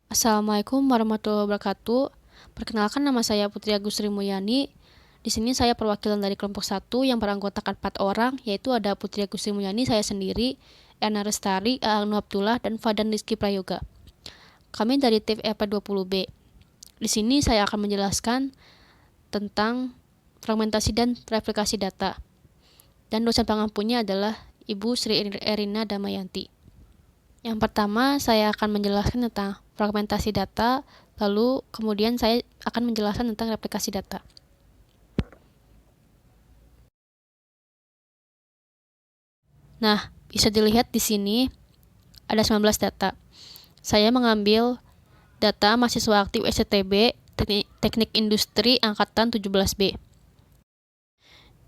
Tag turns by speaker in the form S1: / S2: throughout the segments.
S1: Assalamualaikum warahmatullahi wabarakatuh. Perkenalkan, nama saya Putri Agus Sri Mulyani. Di sini saya perwakilan dari kelompok 1 yang beranggotakan 4 orang, yaitu ada Putri Agus Sri Mulyani, saya sendiri, Erna Restari, Anu Abdullah, dan Fadan Rizky Prayoga. Kami dari tim EP20B. Di sini saya akan menjelaskan tentang fragmentasi dan replikasi data. Dan dosen pengampunya adalah Ibu Sri Erina Damayanti. Yang pertama, saya akan menjelaskan tentang fragmentasi data, lalu kemudian saya akan menjelaskan tentang replikasi data. Nah, bisa dilihat di sini ada 19 data. Saya mengambil data mahasiswa aktif STB Teknik Industri angkatan 17B.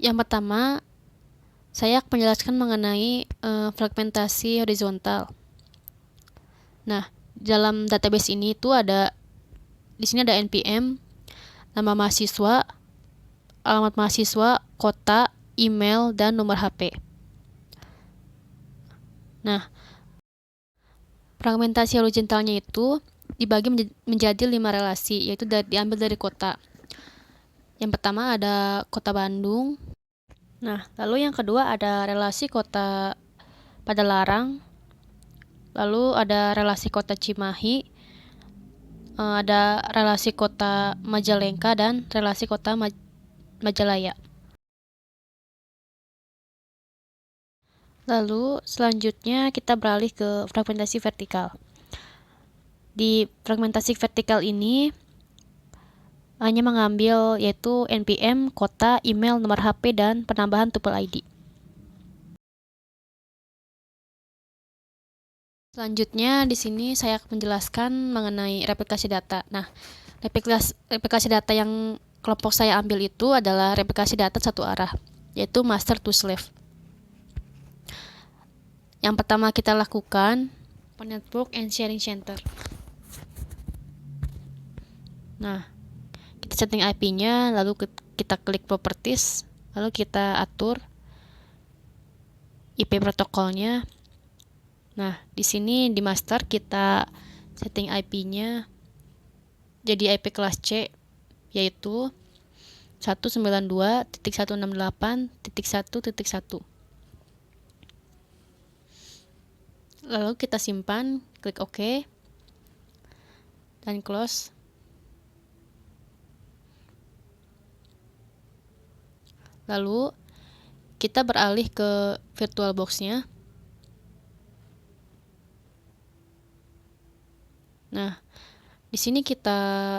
S1: Yang pertama, saya akan menjelaskan mengenai fragmentasi horizontal. Nah, dalam database ini itu di sini ada NPM, nama mahasiswa, alamat mahasiswa, kota, email, dan nomor HP. Nah, fragmentasi horizontalnya itu dibagi menjadi 5 relasi, yaitu diambil dari kota. Yang pertama ada kota Bandung. Nah, lalu yang kedua ada relasi kota Padalarang. Lalu ada relasi kota Cimahi, ada relasi kota Majalengka, dan relasi kota Majalaya. Lalu selanjutnya kita beralih ke fragmentasi vertikal. Di fragmentasi vertikal ini hanya mengambil yaitu NPM, kota, email, nomor HP, dan penambahan tuple ID. Selanjutnya di sini saya akan menjelaskan mengenai replikasi data. Nah, replikasi data yang kelompok saya ambil itu adalah replikasi data satu arah, yaitu master to slave. Yang pertama kita lakukan network and sharing center. Nah, kita setting IP-nya, lalu kita klik properties, lalu kita atur IP protokolnya. Nah, di sini di master kita setting IP-nya jadi IP kelas C, yaitu 192.168.1.1. Lalu kita simpan, klik OK, dan close. Lalu kita beralih ke VirtualBox-nya. Nah, di sini kita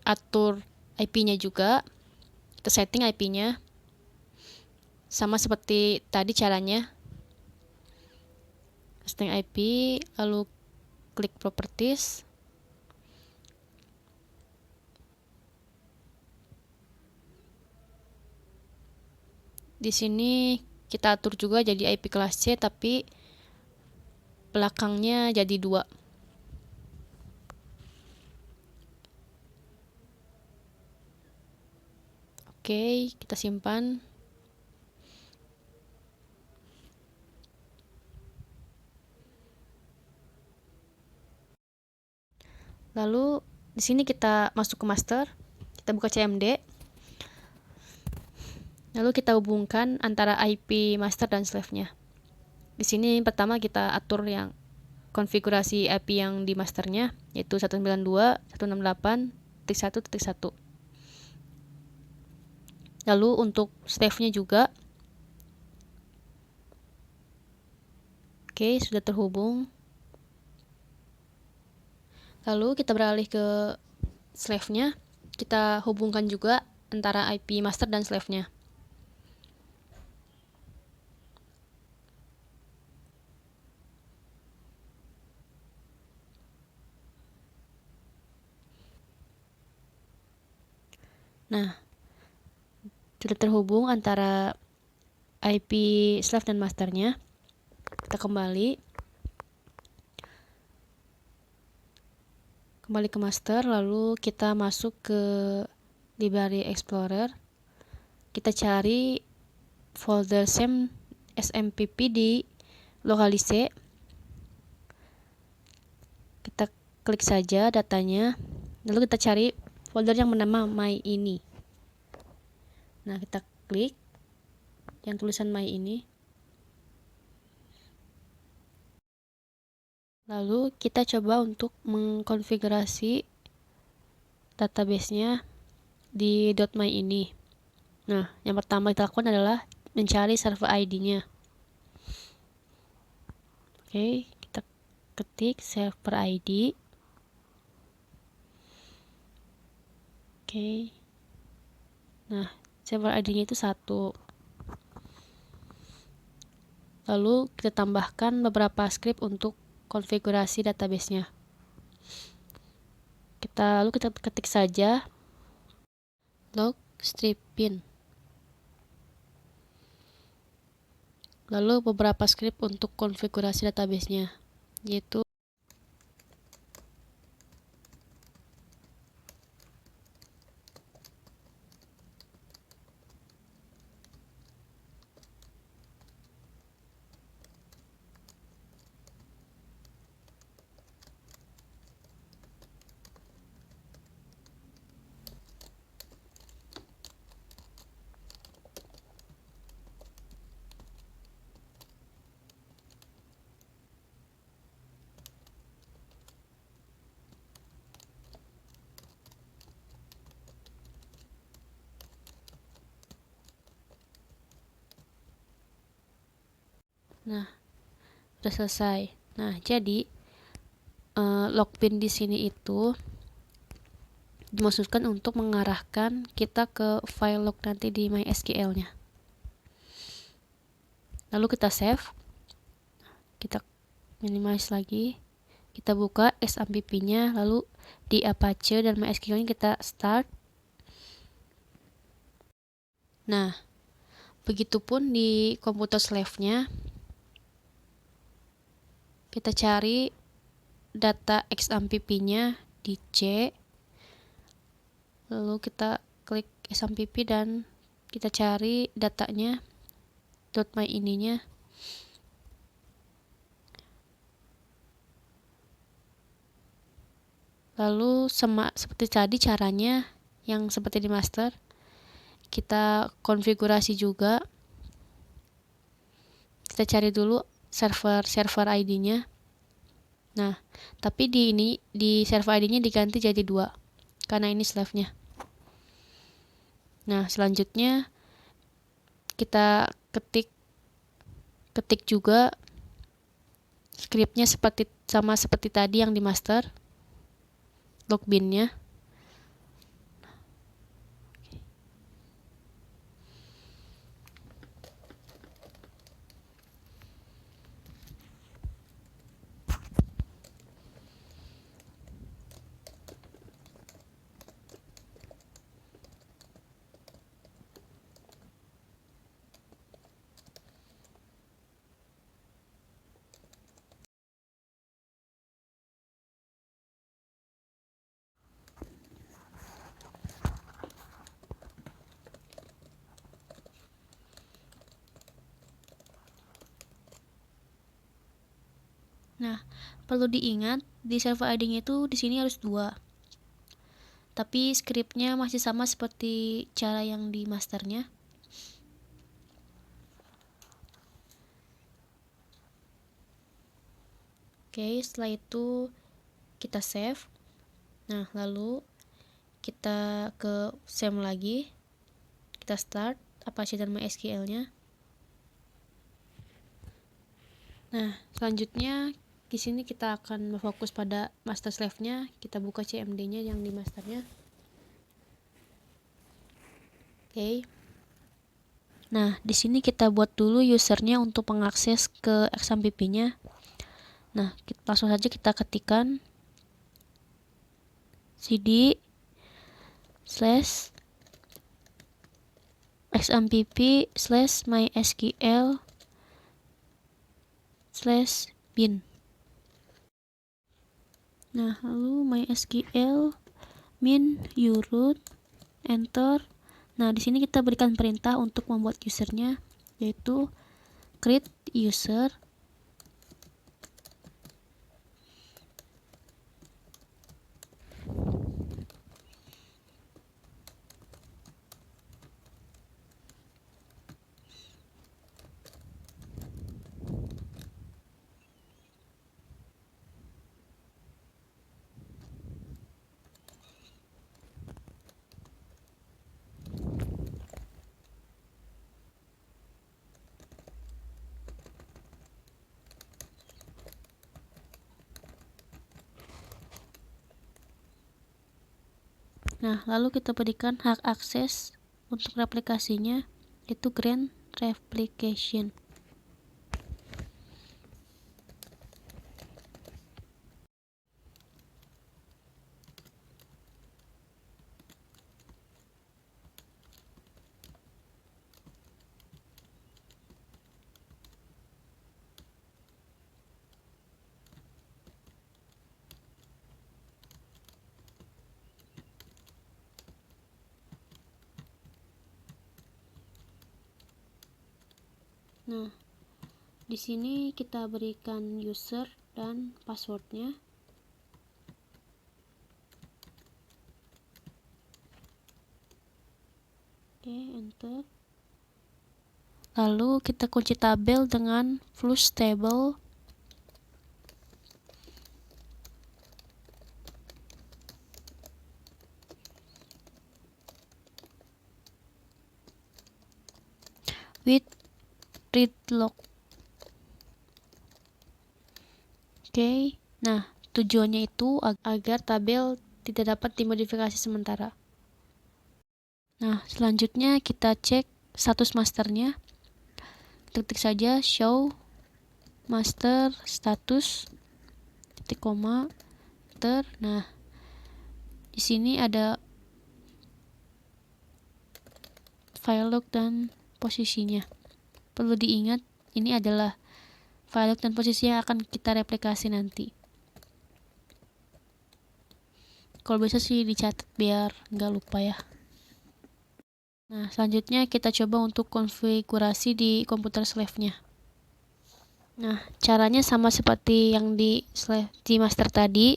S1: atur IP-nya juga, kita setting IP-nya sama seperti tadi caranya. Setting IP, lalu klik properties. Di sini kita atur juga jadi IP kelas C, tapi belakangnya jadi 2. Oke, kita simpan. Lalu di sini kita masuk ke master, kita buka CMD. Lalu kita hubungkan antara IP master dan slave-nya. Di sini pertama kita atur yang konfigurasi IP yang di masternya, yaitu 192.168.1.1. Lalu untuk slave-nya juga. Oke, sudah terhubung. Lalu kita beralih ke slave-nya. Kita hubungkan juga antara IP master dan slave-nya. Nah, sudah terhubung antara IP slave dan masternya. Kita kembali ke master, lalu kita masuk ke library explorer. Kita cari folder SMPP di localise. Kita klik saja datanya, lalu kita cari folder yang bernama my ini. Nah, kita klik yang tulisan my ini. Lalu kita coba untuk mengkonfigurasi database-nya di .my ini. Nah, yang pertama kita lakukan adalah mencari server ID-nya. Oke, kita ketik server ID. Oke. Nah, server ID-nya itu 1. Lalu kita tambahkan beberapa script untuk konfigurasi database-nya. Lalu kita ketik saja log strip bin. Lalu beberapa script untuk konfigurasi database-nya, yaitu nah, udah selesai. Nah, jadi logpin di sini itu dimaksudkan untuk mengarahkan kita ke file log nanti di MySQL-nya. Lalu kita save, kita minimize lagi, kita buka XAMPP-nya, lalu di Apache dan MySQL-nya kita start. Nah, begitupun di komputer slave-nya, kita cari data XAMPP-nya di C, lalu kita klik XAMPP dan kita cari datanya .my ininya. Lalu seperti tadi caranya yang seperti di master, kita konfigurasi juga. Kita cari dulu server ID-nya. Nah, tapi di server ID-nya diganti jadi 2 karena ini slave-nya. Nah, selanjutnya kita ketik juga scriptnya sama seperti tadi yang di master, logbin-nya. Nah, perlu diingat di server ID-nya itu di sini harus 2. Tapi scriptnya masih sama seperti cara yang di masternya. Oke, setelah itu kita save. Nah, lalu kita ke SAM lagi. Kita start Apache dan MySQL-nya. Nah, selanjutnya di sini kita akan berfokus pada master slave-nya. Kita buka CMD-nya yang di masternya. Oke. Nah, di sini kita buat dulu usernya untuk mengakses ke XAMPP-nya. Nah, langsung saja kita ketikkan cd /xampp/mysql/bin. Nah, lalu mysql min uroot, enter. Nah, di sini kita berikan perintah untuk membuat usernya, yaitu create user. Nah, lalu kita berikan hak akses untuk replikasinya, yaitu grant replication. Nah, di sini kita berikan user dan passwordnya. Oke, enter. Lalu kita kunci tabel dengan flush table. With read log. Oke, nah tujuannya itu agar tabel tidak dapat dimodifikasi sementara. Nah, selanjutnya kita cek status masternya. Ketik saja show master status titik koma enter. Nah, di sini ada file log dan posisinya. Perlu diingat, ini adalah file log dan posisi yang akan kita replikasi nanti. Kalau bisa sih dicatat biar nggak lupa ya. Nah, selanjutnya kita coba untuk konfigurasi di komputer slave-nya. Nah, caranya sama seperti yang di master tadi.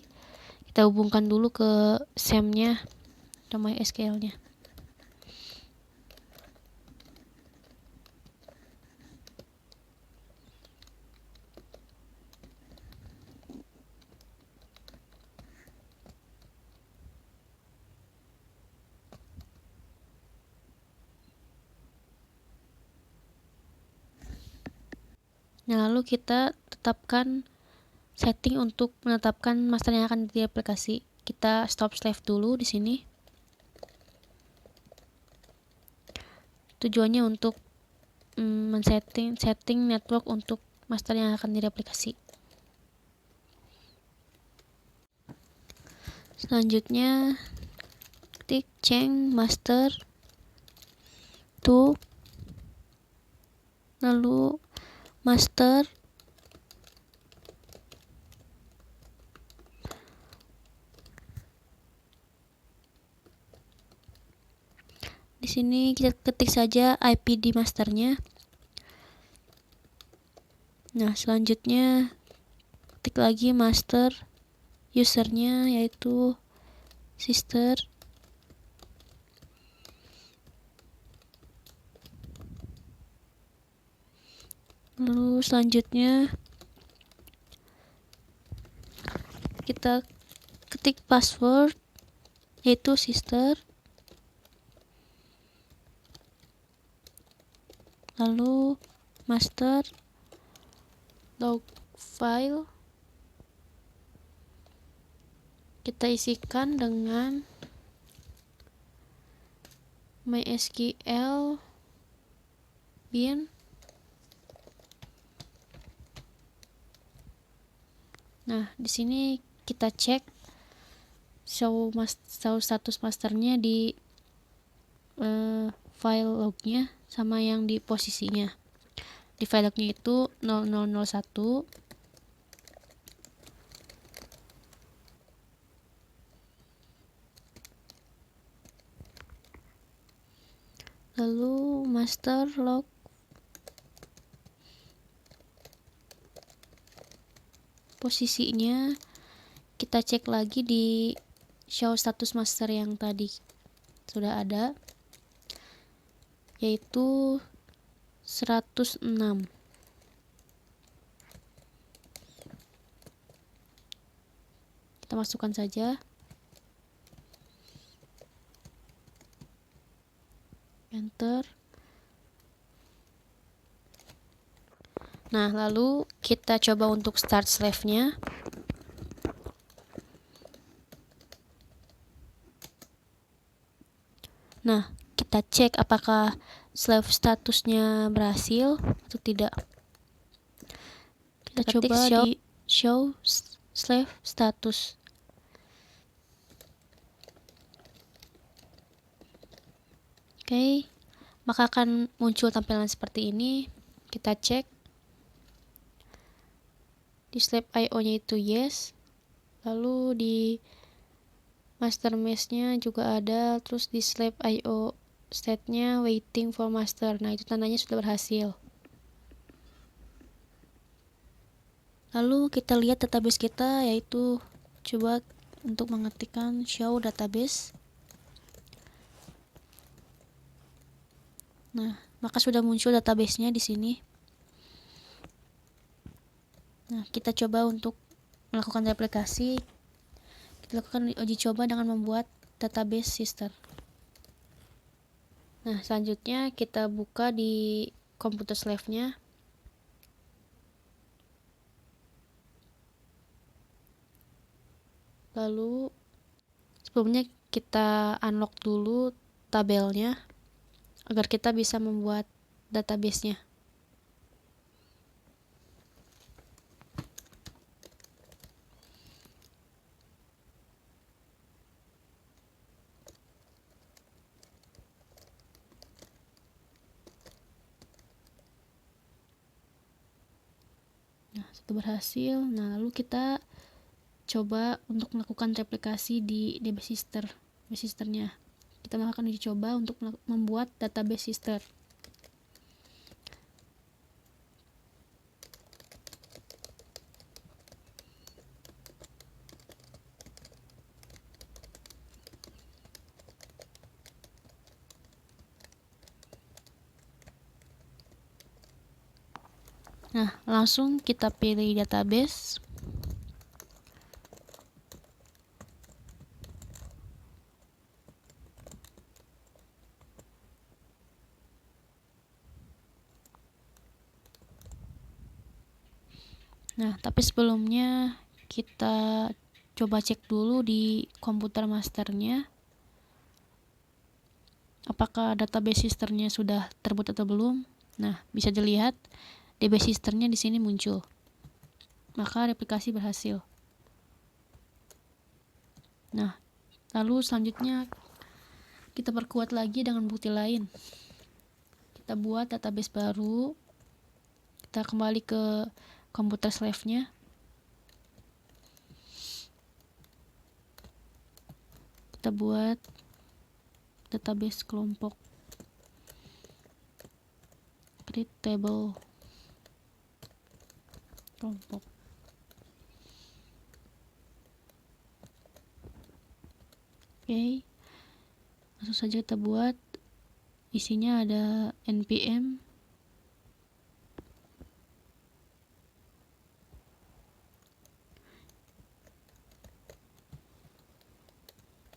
S1: Kita hubungkan dulu ke SAM-nya atau MySQL-nya. Nah, lalu kita tetapkan setting untuk menetapkan master yang akan diaplikasi. Kita stop slave dulu di sini. Tujuannya untuk setting network untuk master yang akan direplikasi. Selanjutnya ketik change master to, lalu master di sini kita ketik saja IP di masternya. Nah, selanjutnya ketik lagi master usernya yaitu sister. Lalu selanjutnya kita ketik password yaitu sister. Lalu master log file kita isikan dengan MySQL bin. Nah, di sini kita cek show status masternya di file lognya sama yang di posisinya. Di file lognya itu 0001. Lalu master log posisinya kita cek lagi di show status master yang tadi sudah ada, yaitu 106. Kita masukkan saja. Enter. Nah, lalu kita coba untuk start slave-nya. Nah, kita cek apakah slave statusnya berhasil atau tidak. Kita coba di show slave status. Oke, maka akan muncul tampilan seperti ini. Kita cek di slave IO nya itu yes, lalu di master mesh nya juga ada, terus di slave IO state nya waiting for master. Nah, itu tandanya sudah berhasil. Lalu kita lihat database kita, yaitu coba untuk mengetikkan show database. Nah, maka sudah muncul database-nya di sini. Nah, kita coba untuk melakukan replikasi. Kita lakukan uji coba dengan membuat database sister. Nah, selanjutnya kita buka di komputer slave-nya. Lalu sebelumnya kita unlock dulu tabelnya agar kita bisa membuat database-nya. Nah, sudah berhasil. Nah, lalu kita coba untuk melakukan replikasi di DB sisternya. Kita melakukan uji coba untuk membuat database sister. Nah, langsung kita pilih database. Nah, tapi sebelumnya kita coba cek dulu di komputer masternya apakah database sisternya sudah terbuat atau belum. Nah, bisa dilihat DB sisternya di sini muncul. Maka replikasi berhasil. Nah, lalu selanjutnya kita perkuat lagi dengan bukti lain. Kita buat database baru. Kita kembali ke komputer slave-nya. Kita buat database kelompok. Create table kelompok. Oke. Langsung saja kita buat. Isinya ada npm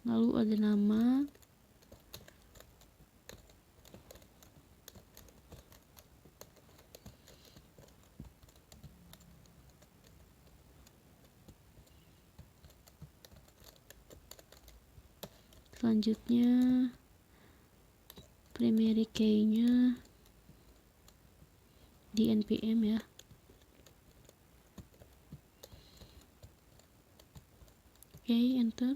S1: lalu ada nama, selanjutnya primary key-nya di npm ya. Oke, enter.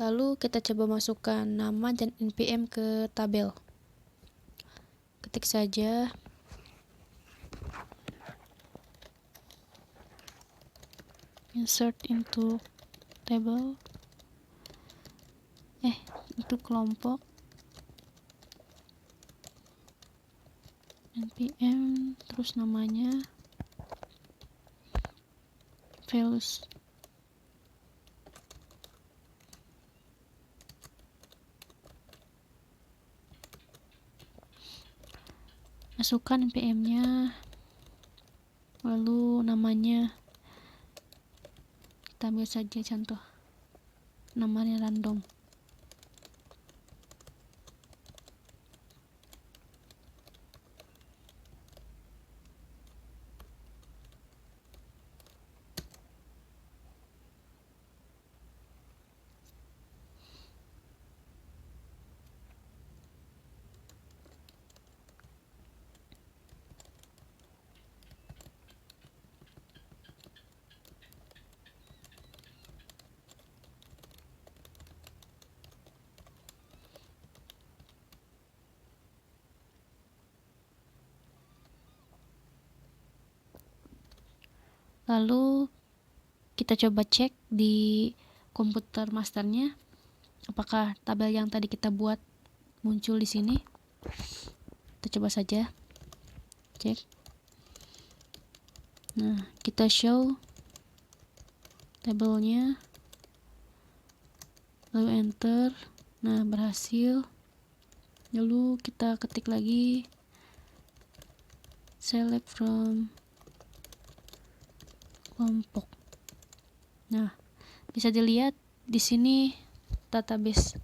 S1: Lalu kita coba masukkan nama dan npm ke tabel. Ketik saja insert into table, itu kelompok, npm, terus namanya values. Masukkan npm-nya, lalu namanya kita ambil saja contoh namanya random. Lalu kita coba cek di komputer masternya apakah tabel yang tadi kita buat muncul di sini. Kita coba saja cek. Nah, kita show tabelnya, lalu enter. Nah, berhasil. Lalu kita ketik lagi select from kelompok. Nah, bisa dilihat di sini database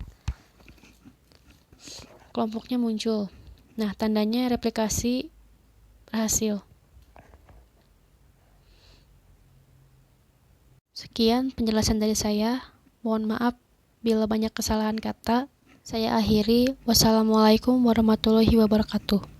S1: kelompoknya muncul. Nah, tandanya replikasi berhasil. Sekian penjelasan dari saya. Mohon maaf bila banyak kesalahan kata. Saya akhiri. Wassalamualaikum warahmatullahi wabarakatuh.